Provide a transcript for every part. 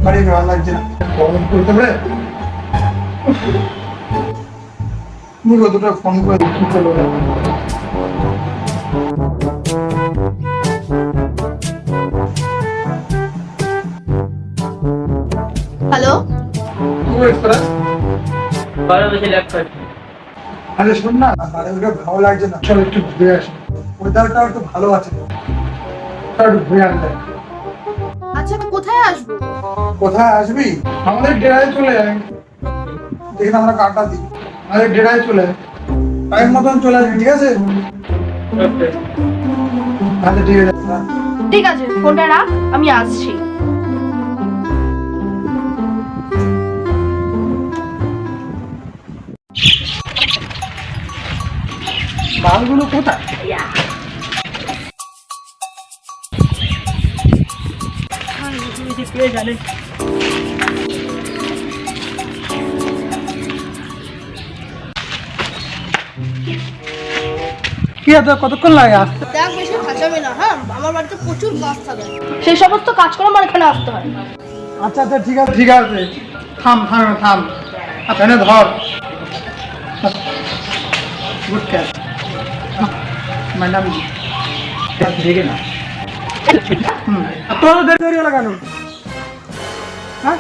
বাড়ি ভালো লাগছে না, গরম করতে পারে। মুখে দুটো ফোন করে কি করবো। হ্যালো, আরে শোন না, বাড়ি উঠে ভালো লাগছে না, চল একটু ঘুরে আসি। ওয়েদারটা একটু ভালো আছে, একটু ঘুরে আনতে। আচ্ছা আমি কোথায় আসবো? কোথায় আসবি? আমাদের ডেরায় চলে আয়, দেখি আমরা কাটা দিই। আমাদের ডেরায় চলে আয়, টাইম মতন চলে আসবি, ঠিক আছে? আচ্ছা ঠিক আছে। ঠিক আছে, ফোনটা রাখ, আমি আসছি। মালগুলো কোথায়? কি এত কতক্ষণ লাগে আসতে? দেখ বেশি খাঁচাবে না, হ্যাঁ? আমার বাড়িতে প্রচুর কাজ থাকে, সেই সমস্ত কাজ করে আমার এখানে আসতে হয়। আচ্ছা আচ্ছা ঠিক আছে ঠিক আছে, থাম থাম থাম। আচ্ছা এনে ধর। Good catch madam. দেখে না তোর দেরি হলো কেন? হ্যাঁ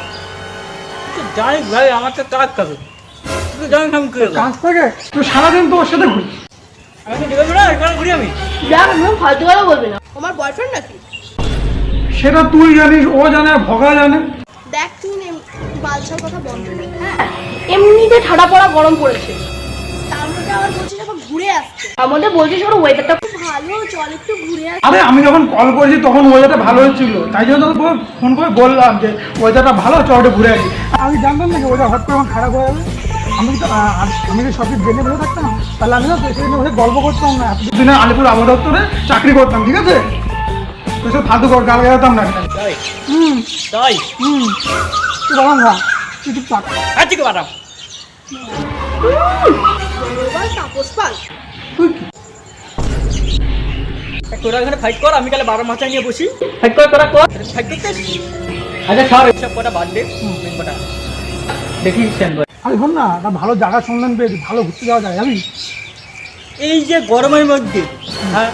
জানি ভাই, আমার তো কাজ থাকে, তুই জানিস আমি কি কাজ থাকে? তুই সারাদিন তো ওর সাথে ঘুরি। আমি তো দেখবো না, এখানে ঘুরি আমি। দেখ একদম ফালতু কথা বলবি না, আমার বয়ফ্রেন্ড নাকি? সেটা তুই জানিস, ও জানে, ভগা জানে। দেখ তুই বালছার কথা বন্ধ কর, হ্যাঁ? এমনিতে ঠাডা পড়া গরম পড়েছে, তার মধ্যে আবার বলছিস এখন ঘুরে আসতে, আমাদের বলছিস ওর ওয়েদারটা খুব ভালো, চল একটু ঘুরে আসতে। আরে আমি যখন কল করেছি তখন ওয়েদারটা ভালো হচ্ছিল, তাই জন্য তোকে ফোন করে বললাম যে ওয়েদারটা ভালো, চল ঘুরে আসি। আমি জানতাম না যে ওয়েদার হট করে আমার খারাপ হয়ে যাবে। আমি যদি সব কিছু জেনে বসে থাকতাম, তাহলে আমি না সেদিন বসে গল্প করতাম না, এতদিনে আলিপুর আবহাওয়া দপ্তরে চাকরি করতাম, ঠিক আছে? তো সব ফালতু গাল গালাতাম না। তাই হুম তাই হুম তুই বলাম না, তুই চুপ থাক। আজকে কি বাদাম এবার তাপস পাল, তুই কি তোরা এখানে ফাইট কর, আমি কালে 12 মাথা নিয়ে বসি। ফাইট কর, তোরা কর, ফাইট করতে। আচ্ছা সব এসব কটা বাদ দে, মেন কটা দেখি স্ট্যান্ড বাই। আরে শোন না, একটা ভালো জায়গার সন্ধান পেয়েছি, ভালো ঘুরতে যাওয়া যায় জানিস? এই যে গরমের মধ্যে, হ্যাঁ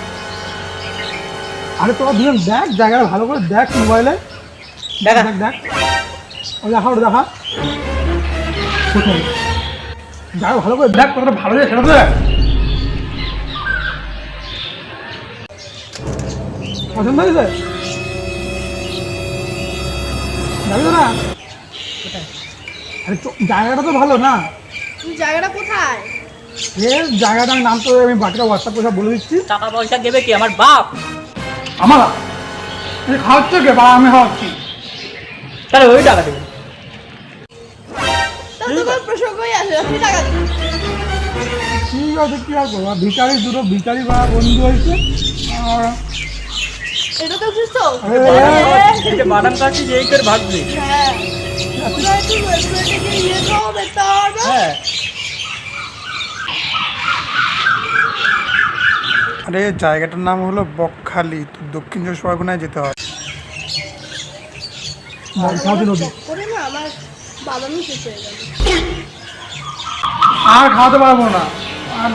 আরে তোরা দুজন দেখ জায়গাটা ভালো করে দেখ মোবাইলে, দেখা দেখ দেখ, ওই দেখা ওটা দেখা, কোথায় জায়গা ভালো করে দেখ, কতটা ভালো যায় সেটা তো দেখ। পছন্দ হয়েছে? যাবি তো না? আরে জায়গাটা তো ভালো না? তুই জায়গাটা কোথায়? এ জায়গাটার নাম তো আমি বাকিটা হোয়াটসঅ্যাপ করে সব বলে দিচ্ছি। টাকা পয়সা দেবে কি আমার বাপ? আমার খাওয়াচ্ছে কে? বা আমি খাওয়াচ্ছি। তাহলে ওই টাকা দেবে। তার তো কোনো প্রসঙ্গই আসে না, তুই টাকা দে। ঠিক আছে কি আর করবো, ভিকারি দুটো ভিকারি বা বন্ধু হয়েছে। আর এটা তো বুঝছো? এই যে বাদাম খাচ্ছি, এই করে ভাগবে। হ্যাঁ, তোরা একটু রেস্টুরেন্টে গিয়ে খাও, দেখতে হবে। হ্যাঁ আরে জায়গাটার নাম হলো বকখালি, তো দক্ষিণ চব্বিশ পরগনায় যেতে হয়। করে না আমার বাদামই শেষ হয়ে গেল। আর খাওয়াতে পারবো না, আর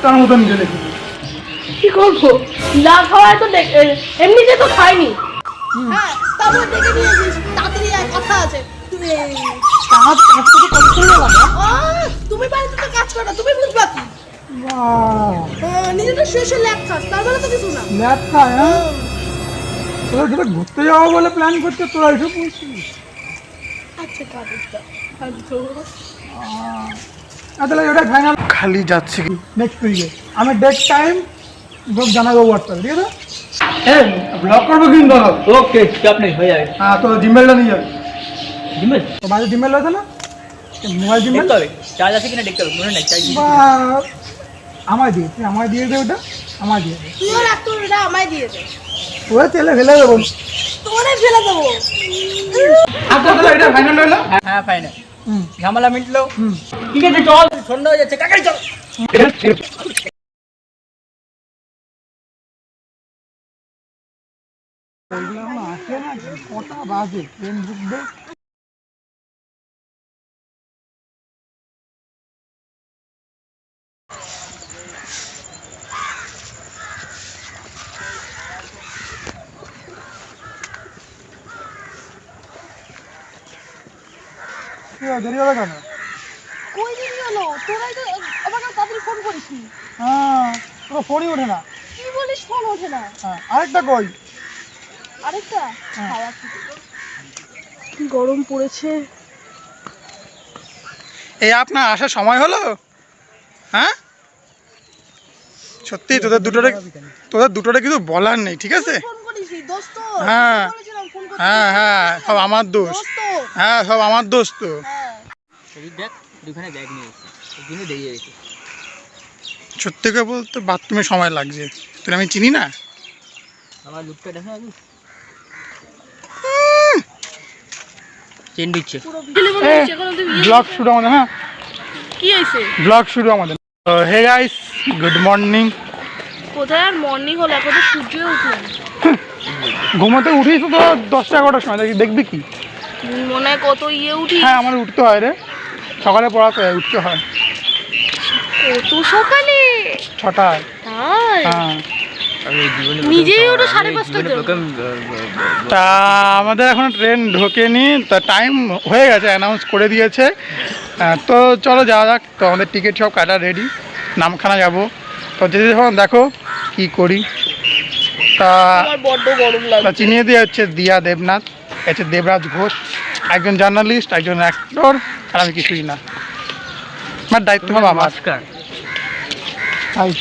তার মতন গেলে কি করবো, না খাওয়ায় তো এমনিতে তো খাইনি। হ্যাঁ তারপর দেখে নিয়েছিস, তাড়াতাড়ি আর কথা আছে। তুমি কাজ কাজ করতে কতক্ষণ লাগে? তুমি বাড়িতে তো কাজ করো, তুমি বুঝবা কি? নিজেদের শেষে ল্যাব খাস, তার বেলা তো কিছু না। ল্যাব খায়, হ্যাঁ? তোরা যেটা ঘুরতে যাবো বলে প্ল্যান করছে, তোরা এসব বলছিস? আচ্ছা কাজটা তাহলে ওটা ফাইনাল খালি যাচ্ছে কি নেক্সট উইকে। আমি ডেট টাইম সব জানাবো হোয়াটসঅ্যাপে, ঠিক আছে? হ্যাঁ ব্লগ করবো কিন্তু। ওকে, চাপ নেই, হয়ে যাবে। হ্যাঁ তো জিমেলটা নিয়ে যাবে। জিমেল তো বাড়িতে জিমেল রয়েছে না, মোবাইল জিমেল? দেখতে হবে চার্জ আছে কিনা, দেখতে হবে, মনে নেই চার্জ। বা আমায় দিয়ে, তুই আমায় দিয়ে দে, ওটা আমায় দিয়ে দে। তুইও রাখ, তোর এটা আমায় দিয়ে দে। ওরা তেলে ফেলে দেবো। তোরে ফেলে দেবো। আচ্ছা তাহলে এটা ফাইনাল হলো। হ্যাঁ ফাইনাল, হুম ঝামেলা মিটলো। হুম ঠিক আছে চল, সন্ধ্যা হয়ে যাচ্ছে, কাকাই চল। কটা বাজে ট্রেন ঢুকবে? দেরি হবে কেন? কই দেরি হলো? তোরাই তো আমাকে তাড়াতাড়ি ফোন করিসনি। হ্যাঁ, তোর ফোনই ওঠে না। কি বলিস ফোন ওঠে না? হ্যাঁ, আরেকটা কই? আরেকটা হ্যাঁ। খাওয়া খেতে। কি গরম পড়েছে। এই আপনার আসার সময় হলো? হ্যাঁ, সত্যি তোদের দুটোরে কিছু বলার নেই, ঠিক আছে? ফোন করিসনি দোস্ত? হ্যাঁ। বলেছিলাম ফোন করতে। হ্যাঁ হ্যাঁ, সব আমার দোষ। দোস্ত। হ্যাঁ, সব আমার দোষ তো। হ্যাঁ। এই দেখ দুখানে ব্যাগ নিয়ে এসেছি, এই জন্য দেরি হয়েছে। সত্যি করে বলতে বাথরুমে সময় লাগছে, তুই আমি চিনি না। আমার লুকটা দেখো আগে, চেন দিচ্ছে। পুরো বিকেলে মনে হচ্ছে এখন অবধি বিয়ে ব্লগ শুরু আমাদের। হ্যাঁ, কি হয়েছে? ব্লগ শুরু আমাদের। Hey guys, good morning. কোথায় আর মর্নিং হলো, এখন তো সূর্য উঠলো না। ঘুমাতে উঠিস তো 10টা-11টার সময়, দেখবি কি? মনে হয় কত উঠি। হ্যাঁ, আমার উঠতে হয় রে, সকালে পড়াতে হয়, উঠতে হয় কত সকালে? 6টায়। তাই? হ্যাঁ, নিজেই ওটা 5:30টাতে। তা আমাদের এখন ট্রেন ঢোকেনি, তা টাইম হয়ে গেছে, অ্যানাউন্স করে দিয়েছে। তো চলো যাওয়া যাক। তো আমাদের টিকিট সব কাটা রেডি, নামখানা যাব। তো যেতে যখন দেখো কি করি। তা আমার বড্ড গরম লাগছে। চিনিয়ে দিয়ে হচ্ছে দিয়া দেবনাথ, হচ্ছে দেবরাজ ঘোষ, একজন জার্নালিস্ট, একজন অ্যাক্টর, আর আমি কিছুই না। আমার দায়িত্ব হবে আমার।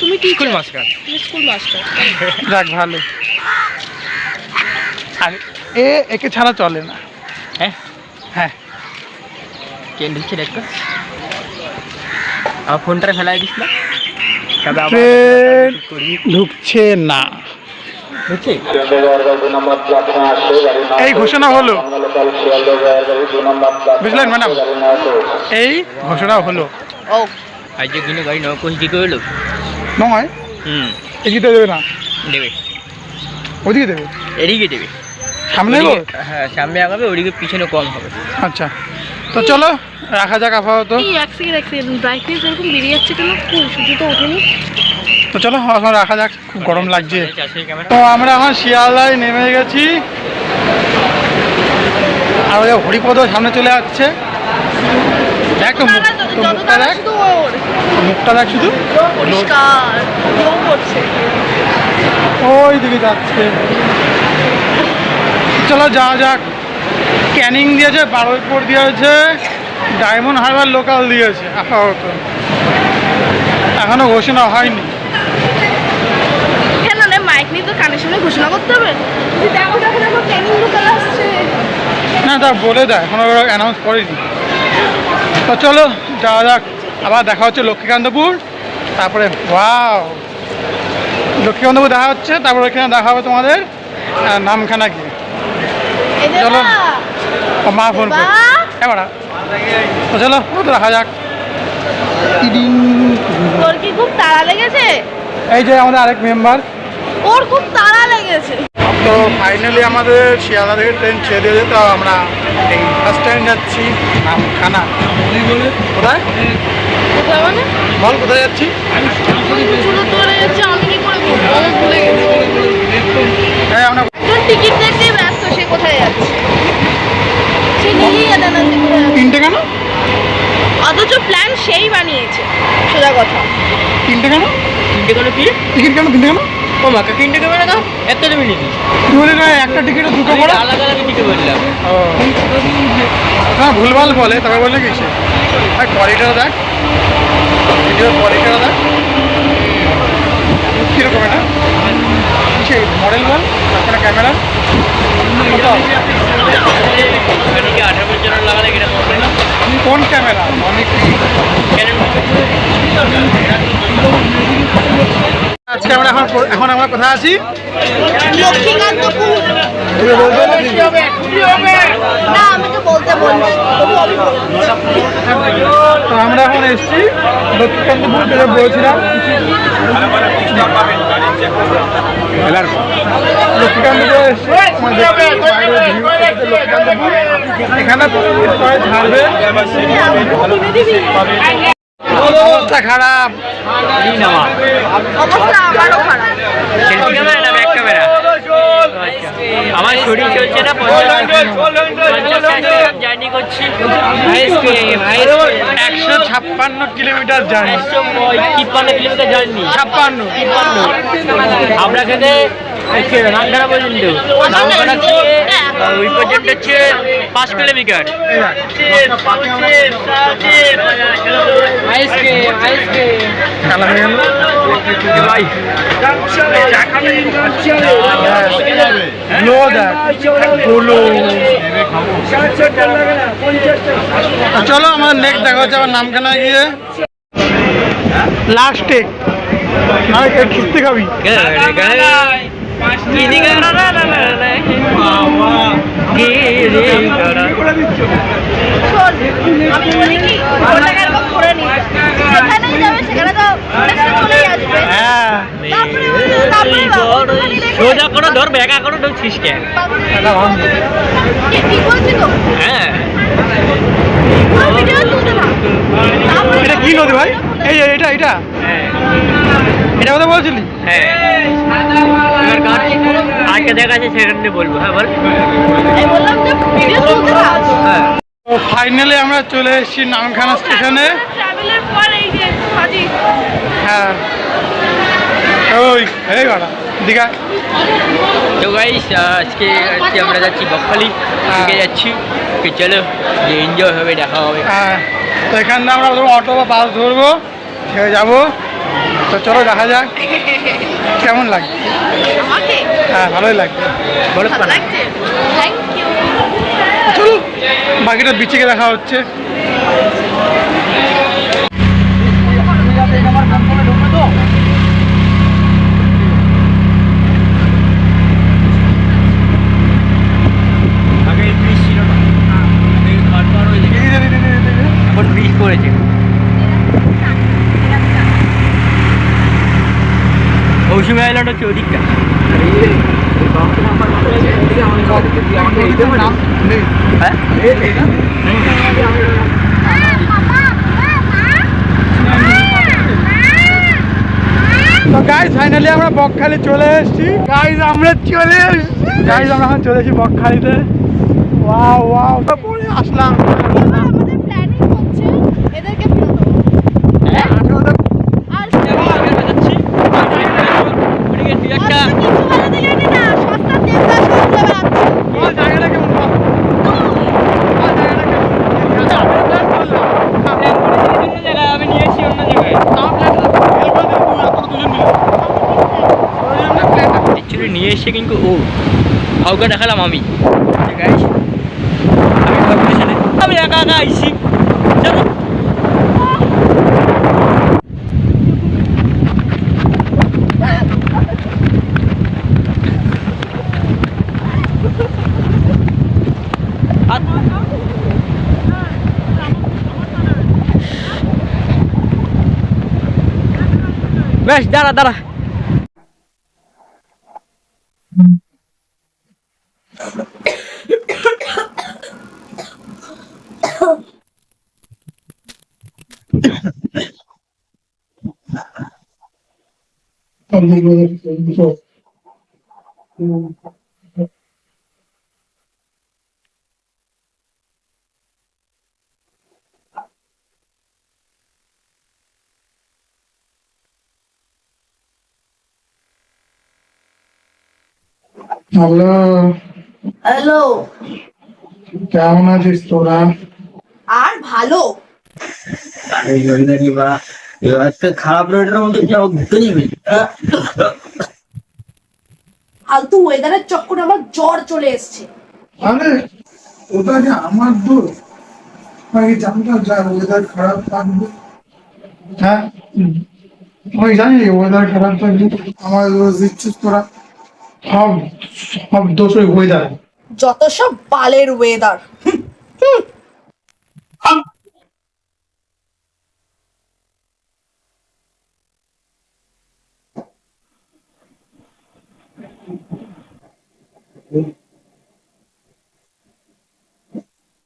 তুমি কি স্কুল মাস্টার। তুমি স্কুল মাস্টার। যাক, ভালো। আর একে ছাড়া চলে না। হ্যাঁ হ্যাঁ, চেন দিচ্ছে দেখো, আমার ফোনটা ফেলাই দিস না, তবে আবার ট্রেন ঢুকছে না। বুঝছি। এই ঘোষণা হলো, বুঝলেন ম্যাডাম? এই ঘোষণা হলো। ও আজ যে কিনে গাড়ি নয় কোচ দিকে হলো। নয়, এদিকে দেবে না, দেবে, ওদিকে দেবে, এদিকে দেবে। সামনে গো। হ্যাঁ, সামনে আগাবে, ওদিকে পিছনে কম হবে। আচ্ছা, তো চলো রাখা যাক আপাতত। এই এক সেকেন্ড ব্রাইটনেস এরকম বেরিয়ে যাচ্ছে কেন? সূর্য তো ওঠেনি। তো চলো এখন রাখা যাক, খুব গরম লাগছে। ক্যামেরা তো আমরা এখন শিয়ালদায় নেমে গেছি, আর ওই হরিপদ সামনে চলে যাচ্ছে। দেখ তো মুখটা দেখ, মুখটা দেখ শুধু, পরিষ্কার গ্লো করছে। ওই দিকে যাচ্ছে। চলো যাওয়া যাক। ক্যানিং দিয়েছে, বারুইপুর দিয়েছে, ডায়মন্ড হারবার লোকাল দিয়েছে। আপাতত এখনো ঘোষণা হয়নি। কেন রে, মাইক নিয়ে তো কানের সামনে ঘোষণা করতে হবে? দেখো দেখো দেখো, ট্রেনিং লোকাল আসছে। না, তা বলে দেয়, এখনো অ্যানাউন্স করেনি। তো চলো যাওয়া যাক। আবার দেখা হচ্ছে লক্ষ্মীকান্তপুর, তারপরে ওয়াও, লক্ষ্মীকান্তপুর দেখা হচ্ছে, তারপরে ওইখানে দেখা হবে তোমাদের নামখানা গিয়ে। চলো, ও মা ফোন করে এবার। তো চলো দেখা যাক। তোর কি খুব তাড়া লেগেছে? এই যে আমাদের আরেক মেম্বার, ওর খুব তাড়া লেগেছে। তো ফাইনালি আমাদের শিয়ালদা থেকে ট্রেন ছেড়ে দিয়েছে। তো আমরা এই ফার্স্ট টাইম যাচ্ছি নামখানা। কোথায় কোথায় মানে? বল, কোথায় যাচ্ছি? পুরো তোরে যাচ্ছে, আমি কি করে বলবো? আমি ভুলে গেছি। হ্যাঁ, আমরা তোর টিকিট দেখতে ব্যস্ত, সে কোথায় যাচ্ছে? সে নিজেই জানে না যে কোথায় যাচ্ছে। 3টে কেন? অথচ প্ল্যান সেই বানিয়েছে, সোজা কথা। 3টে কেন? তিনটে কোনো কি? টিকিট কেন 3টে কেন? ও মাকে তিনটে ক্যামেরা দাও, একটা দেবে নাকি? তুই বলি না একটা টিকিটে দুটো করে? আলাদা আলাদা টিকিট বললাম। ও হ্যাঁ, ভুলভাল বলে, তবে বললে কিসে ভাই, কোয়ালিটিটা দেখ, ভিডিওর কোয়ালিটিটা দেখ কীরকম। এটা কিসে মডেল বল, একটা ক্যামেরা 18 বছর লাগালে কিরকম হবে না? কোন ক্যামেরা? অনেক। আজকে আমরা এখন আমরা কোথায় আছি? লক্ষ্মীকান্তপুর। তুমি বলবে না? না, আমাকে বলতে বলছি। তো আমরা এখন এসেছি লক্ষ্মীকান্তপুর, যেটা বলছিলাম। লক্ষ্মীকান্তপুর এসেছি, আমাদের বাইরে view হচ্ছে লক্ষ্মীকান্তপুর। এখানে পরে ছাড়বে, অবস্থা খারাপ। অবস্থা আমারও খারাপ। সেলফি ক্যামেরা না ব্যাক ক্যামেরা? আমার শরীর চলছে না, 50 জার্নি করছি, 156 কিলোমিটার জার্নি, 153 কিলোমিটার জার্নি, 56 আমরা খেতে নামখানা পর্যন্ত, নামখানা থেকে ওই পর্যন্ত হচ্ছে 5 কিলোমিটার। কালা হয়ে গেল ভাই গ্লো দেখ, গ্লো। চলো আমাদের নেক্সট দেখা হচ্ছে আবার নামখানায় গিয়ে লাস্ট টেক। মানে খিস্তি খাবি? শোন, আমি বলি কি, ওটাকে এরকম করে নিস। যেখানেই যাবে সেখানে তো অনেকটা চলেই আসবে। হ্যাঁ, তারপরে বাবুখানি দেখে সোজা করে ধর, বেকা করে ঢুকছিস কেন? ঠিক বলছি তো? হ্যাঁ, পুরো ভিডিও তুলতে থাক। তারপরে এটা কি নদী ভাই? এই যে এটা এটা হ্যাঁ, এটা কথা বলছিলি? হ্যাঁ। এবার কার আজকে দেখা আছে সেখানে বলবো। হ্যাঁ বল। আমি বললাম যে ভিডিও তুলতে থাক। হ্যাঁ, তো ফাইনালি আমরা চলে এসেছি নামখানা স্টেশনে। ট্রাভেলের পর এই যে হাজির। হ্যাঁ, ওই এই বাড়া দীঘা। তো গাইস আজকে আমরা যাচ্ছি বকখালি, দিকে যাচ্ছি। ওকে চলো, যে এনজয় হবে, দেখা হবে। হ্যাঁ, তো এখান থেকে আমরা অটো বা বাস ধরবো, ছেড়ে যাবো। তো চলো দেখা যাক কেমন লাগে। আমাকে হ্যাঁ, ভালোই লাগবে। বলো ভালো লাগছে। Thank you. চলো বাকিটা বিচিকে দেখা হচ্ছে। আগে ব্রিজ ছিল না, এখন ব্রিজ করেছে। মৌসুমি আইল্যান্ড হচ্ছে ওদিকটা। হ্যাঁ, তো গাইজ ফাইনালি আমরা বকখালি চলে এসেছি। গাইজ আমরা এখন চলে এসেছি বকখালিতে। ওয়াও ওয়াও, তো পরে আসলাম। এবার আমাদের প্ল্যানিং হচ্ছে এদেরকে ফেরত দেবো। আর ওদিকে তুই একটা অত কিছু ভালো জানি না, সস্তার তেল গাছ ঘুরে বেড়াচ্ছে। জায়গাটা কেমন বল? জায়গাটা কেমন? অন্য জায়গায়, আমি নিয়ে এসেছি অন্য জায়গায়। অ্যাকচুয়ালি নিয়ে এসে কিন্তু ও কাউকে দেখালাম আমি। গাইস আমি ভাবতেছি না, আমি একা একা আইছি। চলো বেশ, দাঁড়া দাঁড়া। Hello, hello. কেমন আছিস তোরা? আর ভালো। খারাপ রোডের মধ্যে ঘুরতে যাবি? ফালতু ওয়েদারের চক্করে আমার জ্বর চলে এসছে। আরে ওটা কি আমার দোষ? আমি জানতাম যা ওয়েদার খারাপ থাকবে। হ্যাঁ, আমি জানি ওয়েদার খারাপ থাকবে, আমার দোষ দিচ্ছিস তোরা। সব সব দোষ ওই ওয়েদার। যত সব বালের ওয়েদার। হুম।